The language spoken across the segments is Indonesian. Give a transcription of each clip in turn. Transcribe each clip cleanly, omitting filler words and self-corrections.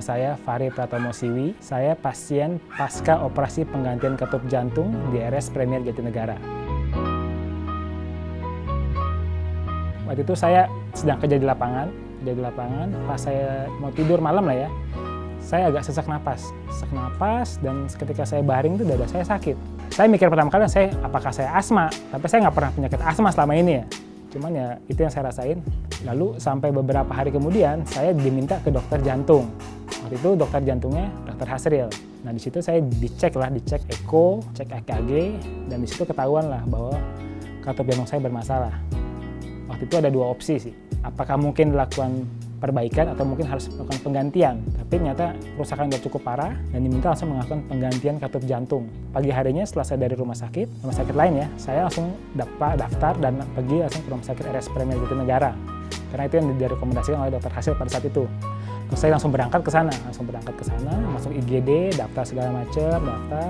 Nama saya Fahri Pratomo Siwi. Saya pasien pasca operasi penggantian katup jantung di RS Premier Jatinegara. Waktu itu saya sedang kerja di lapangan. Pas saya mau tidur malam lah ya, saya agak sesak napas, dan ketika saya baring itu dada saya sakit. Saya mikir pertama kali apakah saya asma, tapi saya nggak pernah penyakit asma selama ini ya. Cuman ya itu yang saya rasain. Lalu sampai beberapa hari kemudian saya diminta ke dokter jantung. Waktu itu dokter jantungnya Dr. Hasril. Nah di situ saya dicek eko, cek EKG, dan di situ ketahuan lah bahwa katup jantung saya bermasalah. Waktu itu ada dua opsi sih. Apakah mungkin dilakukan perbaikan atau mungkin harus melakukan penggantian. Tapi ternyata kerusakan sudah cukup parah dan diminta langsung melakukan penggantian katup jantung. Pagi harinya setelah saya dari rumah sakit lain ya, saya langsung daftar dan pergi langsung ke rumah sakit RS Premier Jatinegara. Karena itu yang direkomendasikan oleh Dr. Hasril pada saat itu. Terus saya langsung berangkat ke sana, masuk IGD, daftar segala macam,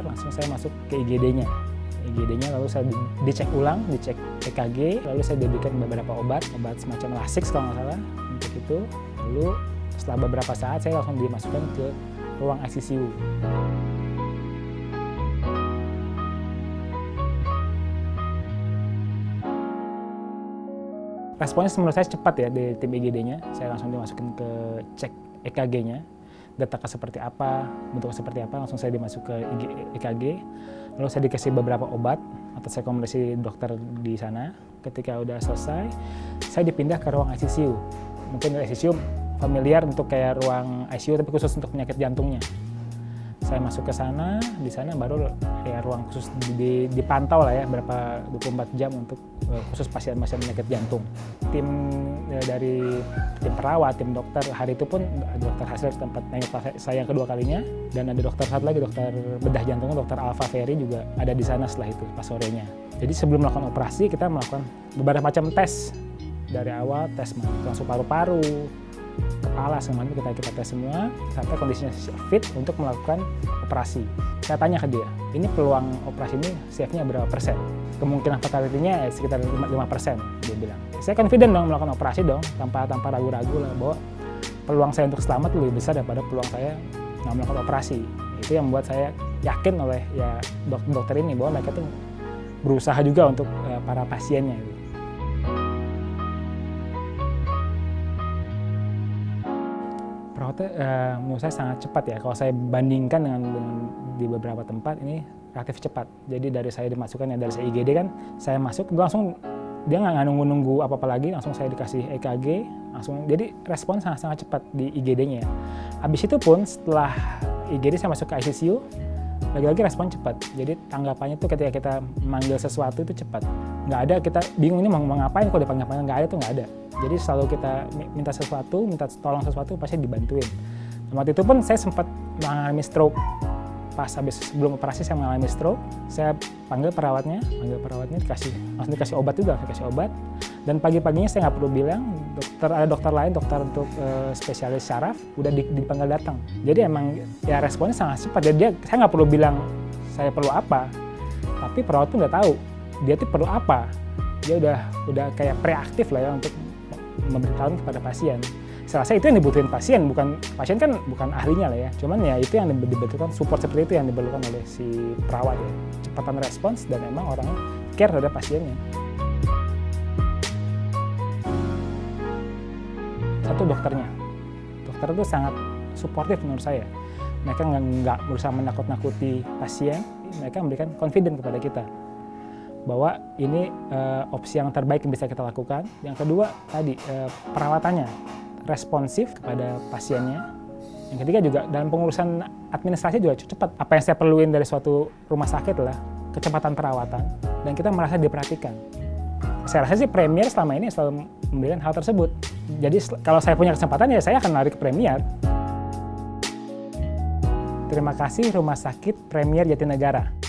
langsung saya masuk ke IGD-nya. Lalu saya dicek ulang, dicek EKG, lalu saya diberikan beberapa obat semacam Lasix kalau nggak salah untuk itu. Lalu setelah beberapa saat saya langsung dimasukkan ke ruang ICU. Responnya menurut saya cepat ya di tim IGD-nya. Saya langsung dimasukin ke cek EKG-nya, data seperti apa, bentuknya seperti apa, langsung saya dimasuk ke EKG. Lalu saya dikasih beberapa obat atas rekomendasi dokter di sana. Ketika udah selesai, saya dipindah ke ruang ICU. Mungkin ICU familiar untuk kayak ruang ICU tapi khusus untuk penyakit jantungnya. Saya masuk ke sana, di sana baru ya ruang khusus dipantau lah ya berapa 24 jam untuk khusus pasien-pasien penyakit jantung. Tim dari tim perawat, tim dokter, hari itu pun Dr. Hasril tempat saya yang kedua kalinya, dan ada dokter satu lagi, dokter bedah jantungnya, Dr. Alfa Ferry juga ada di sana setelah itu pas sorenya. Jadi sebelum melakukan operasi kita melakukan beberapa macam tes dari awal, tes langsung paru-paru, kepala, semuanya kita tes semua sampai kondisinya fit untuk melakukan operasi. Saya tanya ke dia, ini peluang operasi ini safe-nya berapa persen? Kemungkinan fatality-nya sekitar 5%, dia bilang. Saya confident dong melakukan operasi dong, tanpa ragu-ragu lah bahwa peluang saya untuk selamat lebih besar daripada peluang saya nggak melakukan operasi. Itu yang membuat saya yakin oleh ya dokter ini bahwa mereka tuh berusaha juga untuk para pasiennya. Gitu. Perawatnya menurut saya sangat cepat ya. Kalau saya bandingkan dengan di beberapa tempat ini relatif cepat. Jadi dari saya dimasukkan ya dari saya IGD kan, saya masuk langsung dia nggak nunggu apa-apa lagi, langsung saya dikasih EKG, langsung. Jadi respon sangat cepat di IGD-nya. Habis itu pun setelah IGD saya masuk ke ICU, lagi-lagi respon cepat. Jadi tanggapannya tuh ketika kita manggil sesuatu itu cepat. Nggak ada kita bingung ini mau ngapain kok dipanggil-panggil, nggak ada tuh nggak ada. Jadi selalu kita minta sesuatu, minta tolong sesuatu pasti dibantuin. Waktu itu pun saya sempat mengalami stroke. Pas sebelum operasi saya mengalami stroke, saya panggil perawatnya langsung dikasih obat juga, Dan pagi-paginya saya nggak perlu bilang, ada dokter lain, dokter untuk spesialis syaraf, udah dipanggil datang. Jadi emang ya responnya sangat cepat. Jadi saya nggak perlu bilang saya perlu apa, tapi perawat pun udah tahu dia tuh perlu apa. Dia udah kayak preaktif lah ya untuk memberitahu kepada pasien. Saya rasa itu yang dibutuhin pasien kan bukan ahlinya lah ya. Cuman ya itu yang dibutuhkan, support seperti itu yang diperlukan oleh si perawat ya. Cepatan respons dan emang orangnya care terhadap pasiennya. Satu dokternya. Dokter itu sangat suportif menurut saya. Mereka nggak berusaha menakut-nakuti pasien, mereka memberikan confidence kepada kita bahwa ini opsi yang terbaik yang bisa kita lakukan. Yang kedua tadi perawatannya responsif kepada pasiennya. Yang ketiga juga dalam pengurusan administrasi juga cepat. Apa yang saya perluin dari suatu rumah sakit adalah kecepatan perawatan dan kita merasa diperhatikan. Saya rasa sih Premier selama ini selalu memberikan hal tersebut. Jadi kalau saya punya kesempatan ya saya akan lari ke Premier. Terima kasih Rumah Sakit Premier Jatinegara.